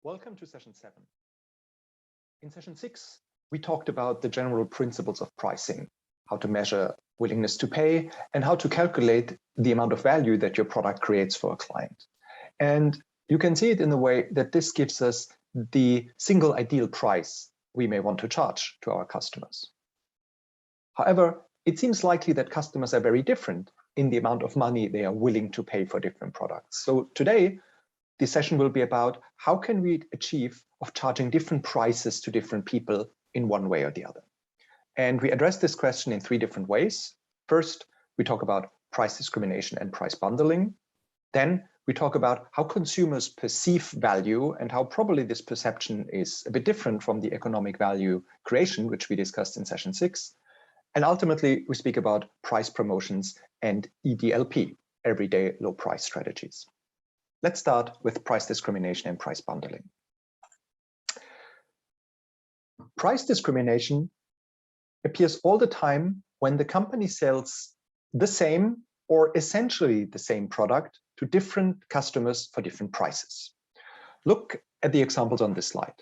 Welcome to session 7. In session 6, we talked about the general principles of pricing, how to measure willingness to pay, and how to calculate the amount of value that your product creates for a client. And you can see it in the way that this gives us the single ideal price we may want to charge to our customers. However, it seems likely that customers are very different in the amount of money they are willing to pay for different products. So today, this session will be about how can we achieve of charging different prices to different people in one way or the other. And we address this question in 3 different ways. First, we talk about price discrimination and price bundling. Then we talk about how consumers perceive value and how probably this perception is a bit different from the economic value creation, which we discussed in session 6. And ultimately, we speak about price promotions and EDLP, everyday low price strategies. Let's start with price discrimination and price bundling. Price discrimination appears all the time when the company sells the same or essentially the same product to different customers for different prices. Look at the examples on this slide.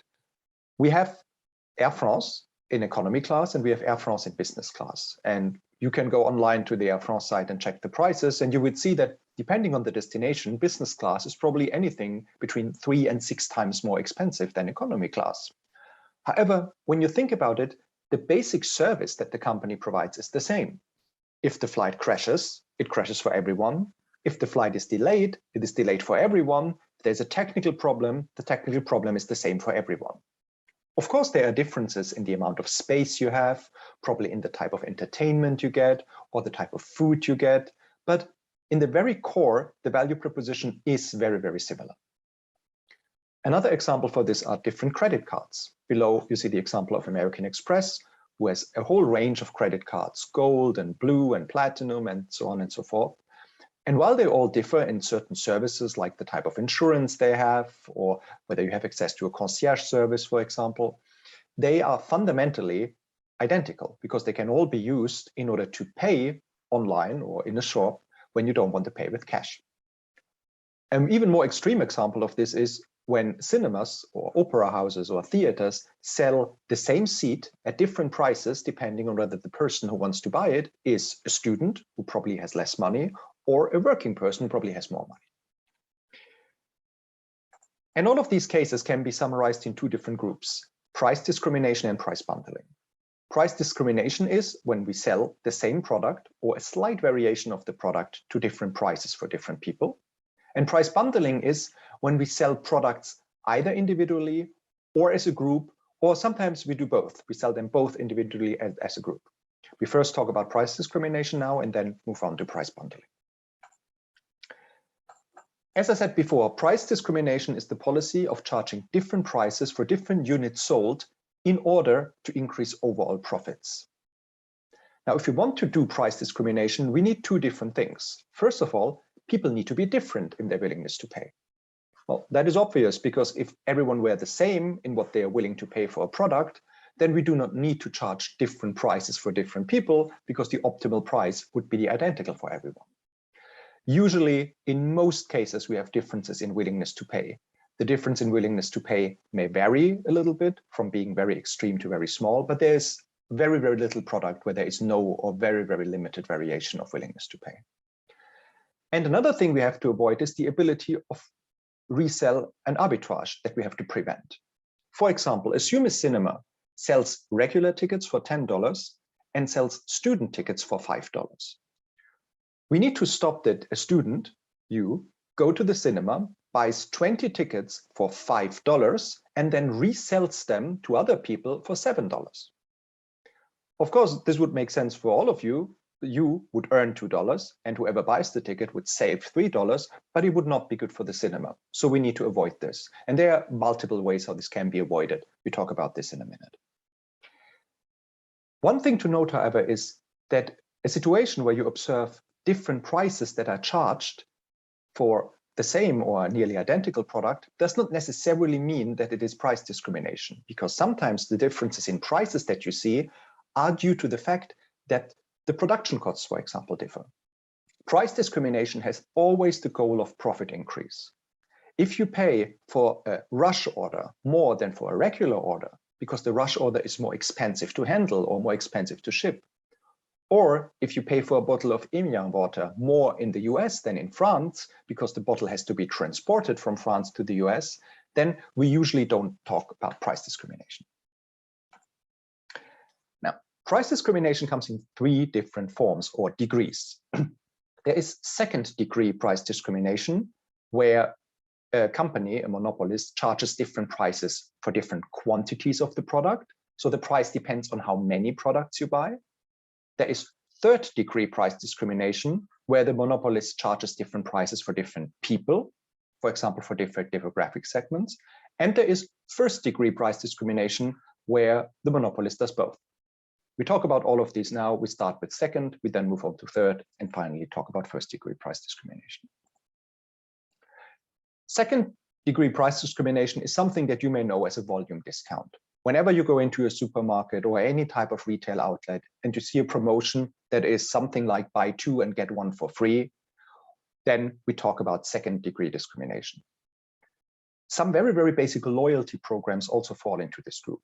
We have Air France in economy class and we have Air France in business class. And you can go online to the Air France site and check the prices, and you would see that depending on the destination, business class is probably anything between 3 and 6 times more expensive than economy class. However, when you think about it, the basic service that the company provides is the same. If the flight crashes, it crashes for everyone. If the flight is delayed, it is delayed for everyone. If there's a technical problem, the technical problem is the same for everyone. Of course, there are differences in the amount of space you have, probably in the type of entertainment you get or the type of food you get, but in the very core, the value proposition is very, very similar. Another example for this are different credit cards. Below, you see the example of American Express, who has a whole range of credit cards, gold and blue and platinum and so on and so forth. And while they all differ in certain services, like the type of insurance they have, or whether you have access to a concierge service, for example, they are fundamentally identical because they can all be used in order to pay online or in a shop when you don't want to pay with cash. An even more extreme example of this is when cinemas or opera houses or theaters sell the same seat at different prices, depending on whether the person who wants to buy it is a student who probably has less money or a working person who probably has more money. And all of these cases can be summarized in 2 different groups: price discrimination and price bundling. Price discrimination is when we sell the same product or a slight variation of the product to different prices for different people. And price bundling is when we sell products either individually or as a group, or sometimes we do both. We sell them both individually and as a group. We first talk about price discrimination now and then move on to price bundling. As I said before, price discrimination is the policy of charging different prices for different units sold in order to increase overall profits. Now, if we want to do price discrimination, we need 2 different things. First of all, people need to be different in their willingness to pay. Well, that is obvious because if everyone were the same in what they are willing to pay for a product, then we do not need to charge different prices for different people because the optimal price would be identical for everyone. Usually, in most cases, we have differences in willingness to pay. The difference in willingness to pay may vary a little bit from being very extreme to very small, but there's very, very little product where there is no or very, very limited variation of willingness to pay. And another thing we have to avoid is the ability of resell and arbitrage that we have to prevent. For example, assume a cinema sells regular tickets for $10 and sells student tickets for $5. We need to stop that a student, you, go to the cinema, buys 20 tickets for $5 and then resells them to other people for $7. Of course, this would make sense for all of you. You would earn $2 and whoever buys the ticket would save $3, but it would not be good for the cinema. So we need to avoid this. And there are multiple ways how this can be avoided. We talk about this in a minute. One thing to note, however, is that a situation where you observe different prices that are charged for the same or nearly identical product does not necessarily mean that it is price discrimination, because sometimes the differences in prices that you see are due to the fact that the production costs, for example, differ. Price discrimination has always the goal of profit increase. If you pay for a rush order more than for a regular order, because the rush order is more expensive to handle or more expensive to ship, or if you pay for a bottle of Evian water more in the US than in France, because the bottle has to be transported from France to the US, then we usually don't talk about price discrimination. Now, price discrimination comes in 3 different forms or degrees. There is second-degree price discrimination, where a company, a monopolist, charges different prices for different quantities of the product. So the price depends on how many products you buy. There is third-degree price discrimination, where the monopolist charges different prices for different people, for example, for different demographic segments. And there is first-degree price discrimination, where the monopolist does both. We talk about all of these now. We start with second, we then move on to third, and finally talk about first-degree price discrimination. Second-degree price discrimination is something that you may know as a volume discount. Whenever you go into a supermarket or any type of retail outlet and you see a promotion that is something like buy 2 and get 1 for free, then we talk about second-degree discrimination. Some very, very basic loyalty programs also fall into this group.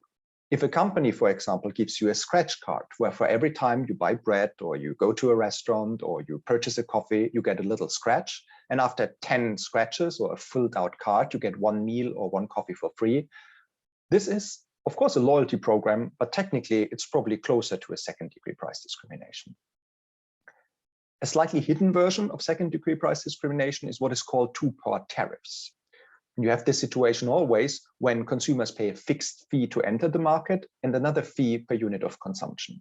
If a company, for example, gives you a scratch card, where for every time you buy bread or you go to a restaurant or you purchase a coffee, you get a little scratch, and after 10 scratches or a filled out card, you get 1 meal or 1 coffee for free. This is, of course, a loyalty program, but technically it's probably closer to a second-degree price discrimination. A slightly hidden version of second-degree price discrimination is what is called two-part tariffs. You have this situation always when consumers pay a fixed fee to enter the market and another fee per unit of consumption.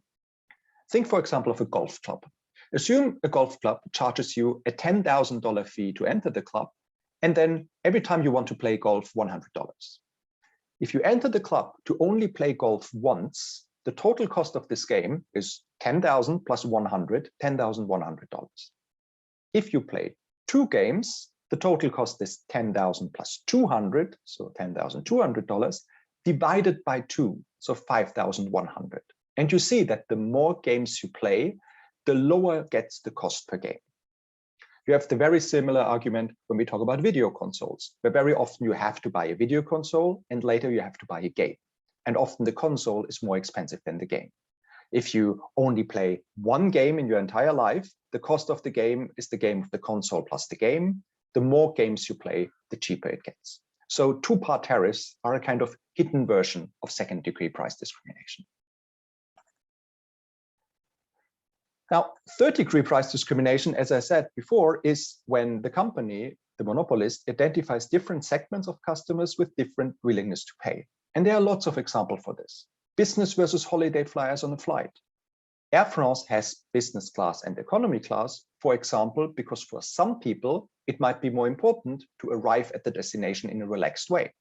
Think, for example, of a golf club. Assume a golf club charges you a $10,000 fee to enter the club, and then every time you want to play golf, $100. If you enter the club to only play golf once, the total cost of this game is $10,000 plus 100, $10,100. If you play 2 games, the total cost is $10,000 plus 200, so $10,200, divided by 2, so 5,100. And you see that the more games you play, the lower gets the cost per game. You have the very similar argument when we talk about video consoles, where very often you have to buy a video console and later you have to buy a game. And often the console is more expensive than the game. If you only play 1 game in your entire life, the cost of the game is the game of the console plus the game. The more games you play, the cheaper it gets. So two-part tariffs are a kind of hidden version of second-degree price discrimination. Now, third-degree price discrimination, as I said before, is when the company, the monopolist, identifies different segments of customers with different willingness to pay. And there are lots of examples for this. Business versus holiday flyers on a flight. Air France has business class and economy class, for example, because for some people, it might be more important to arrive at the destination in a relaxed way.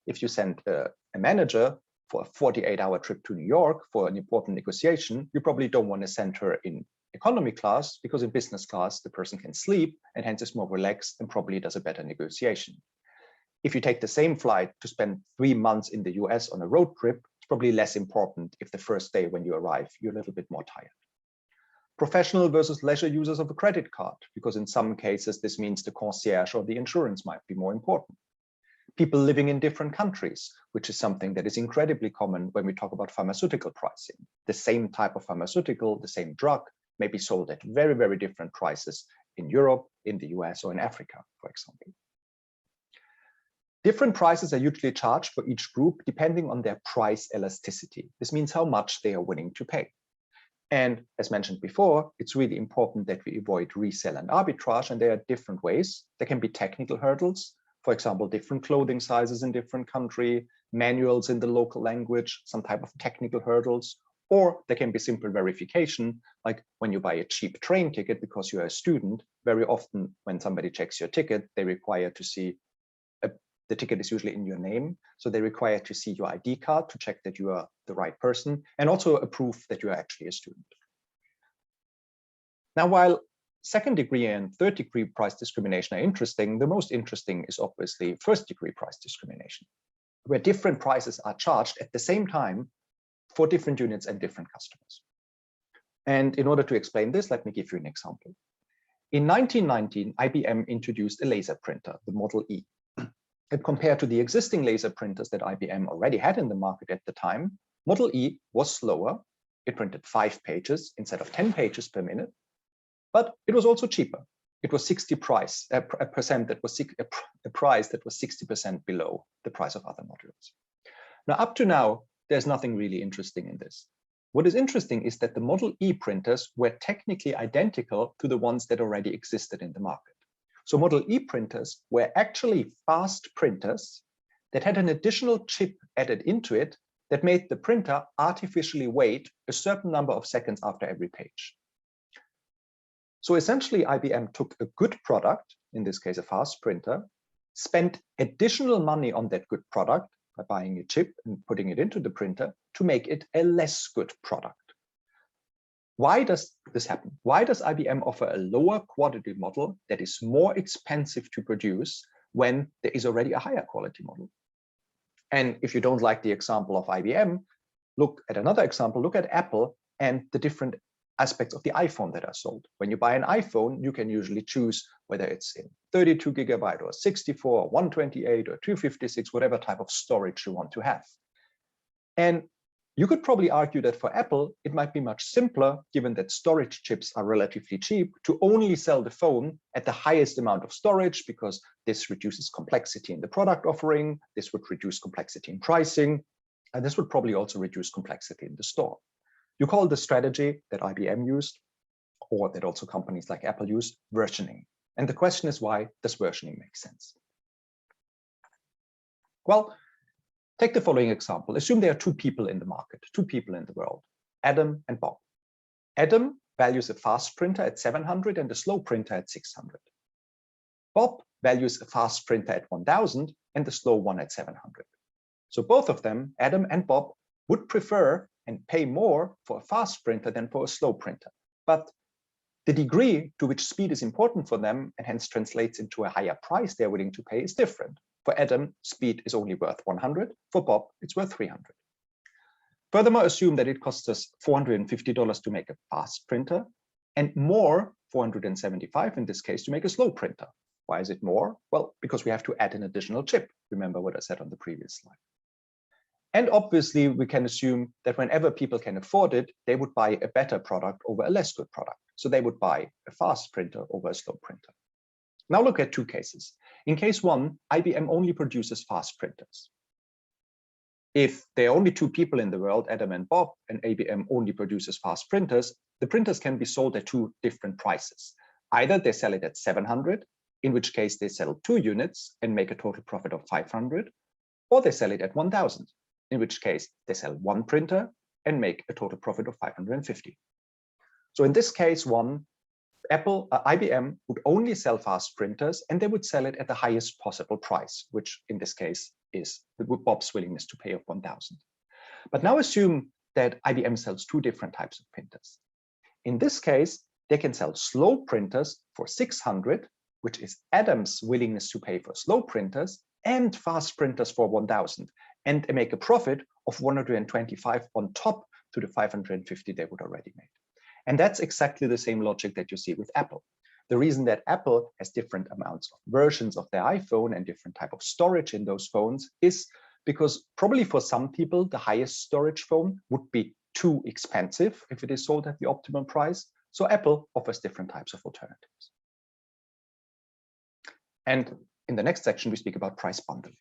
If you send a manager for a 48-hour trip to New York for an important negotiation, you probably don't want to send her in economy class, because in business class, the person can sleep and hence is more relaxed and probably does a better negotiation. If you take the same flight to spend 3 months in the US on a road trip, it's probably less important if the first day when you arrive, you're a little bit more tired. Professional versus leisure users of a credit card, because in some cases, this means the concierge or the insurance might be more important. People living in different countries, which is something that is incredibly common when we talk about pharmaceutical pricing. The same type of pharmaceutical, the same drug, may be sold at very, very different prices in Europe, in the US, or in Africa, for example. Different prices are usually charged for each group depending on their price elasticity. This means how much they are willing to pay. And as mentioned before, it's really important that we avoid resale and arbitrage, and there are different ways. There can be technical hurdles, for example, different clothing sizes in different country, manuals in the local language, some type of technical hurdles, or there can be simple verification, like when you buy a cheap train ticket because you're a student. Very often when somebody checks your ticket, they require to see the ticket is usually in your name. So they require to see your ID card to check that you are the right person, and also a proof that you are actually a student. Now, while second-degree and third-degree price discrimination are interesting, the most interesting is obviously first-degree price discrimination, where different prices are charged at the same time for different units and different customers. And in order to explain this, let me give you an example. In 1919, IBM introduced a laser printer, the Model E. that compared to the existing laser printers that IBM already had in the market at the time, Model E was slower. It printed 5 pages instead of 10 pages per minute, but it was also cheaper. It was 60% that was a price that was 60% below the price of other modules. Now, up to now, there's nothing really interesting in this. What is interesting is that the Model E printers were technically identical to the ones that already existed in the market. So Model E printers were actually fast printers that had an additional chip added into it that made the printer artificially wait a certain number of seconds after every page. So essentially, IBM took a good product, in this case, a fast printer, spent additional money on that good product by buying a chip and putting it into the printer to make it a less good product. Why does this happen? Why does IBM offer a lower quality model that is more expensive to produce when there is already a higher quality model? And if you don't like the example of IBM, look at another example, look at Apple and the different aspects of the iPhone that are sold. When you buy an iPhone, you can usually choose whether it's in 32 gigabyte or 64, or 128 or 256, whatever type of storage you want to have. And you could probably argue that for Apple, it might be much simpler, given that storage chips are relatively cheap, to only sell the phone at the highest amount of storage, because this reduces complexity in the product offering, this would reduce complexity in pricing, and this would probably also reduce complexity in the store. You call the strategy that IBM used, or that also companies like Apple use, versioning. And the question is, why does versioning make sense? Well, take the following example. Assume there are 2 people in the market, 2 people in the world, Adam and Bob. Adam values a fast printer at 700 and a slow printer at 600. Bob values a fast printer at 1000 and the slow one at 700. So both of them, Adam and Bob, would prefer and pay more for a fast printer than for a slow printer. But the degree to which speed is important for them and hence translates into a higher price they're willing to pay is different. For Adam, speed is only worth 100. For Bob, it's worth 300. Furthermore, assume that it costs us $450 to make a fast printer and more, $475 in this case, to make a slow printer. Why is it more? Well, because we have to add an additional chip. Remember what I said on the previous slide. And obviously, we can assume that whenever people can afford it, they would buy a better product over a less good product. So they would buy a fast printer over a slow printer. Now look at 2 cases. In case 1, IBM only produces fast printers. If there are only 2 people in the world, Adam and Bob, and IBM only produces fast printers, the printers can be sold at 2 different prices. Either they sell it at 700, in which case they sell 2 units and make a total profit of 500, or they sell it at 1000. In which case they sell 1 printer and make a total profit of 550. So in this case 1, IBM would only sell fast printers and they would sell it at the highest possible price, which in this case is Bob's willingness to pay of 1000. But now assume that IBM sells 2 different types of printers. In this case, they can sell slow printers for 600, which is Adam's willingness to pay for slow printers, and fast printers for 1000. And make a profit of 125 on top to the 550 they would already make. And that's exactly the same logic that you see with Apple. The reason that Apple has different amounts of versions of their iPhone and different type of storage in those phones is because probably for some people, the highest storage phone would be too expensive if it is sold at the optimum price. So Apple offers different types of alternatives. And in the next section, we speak about price bundling.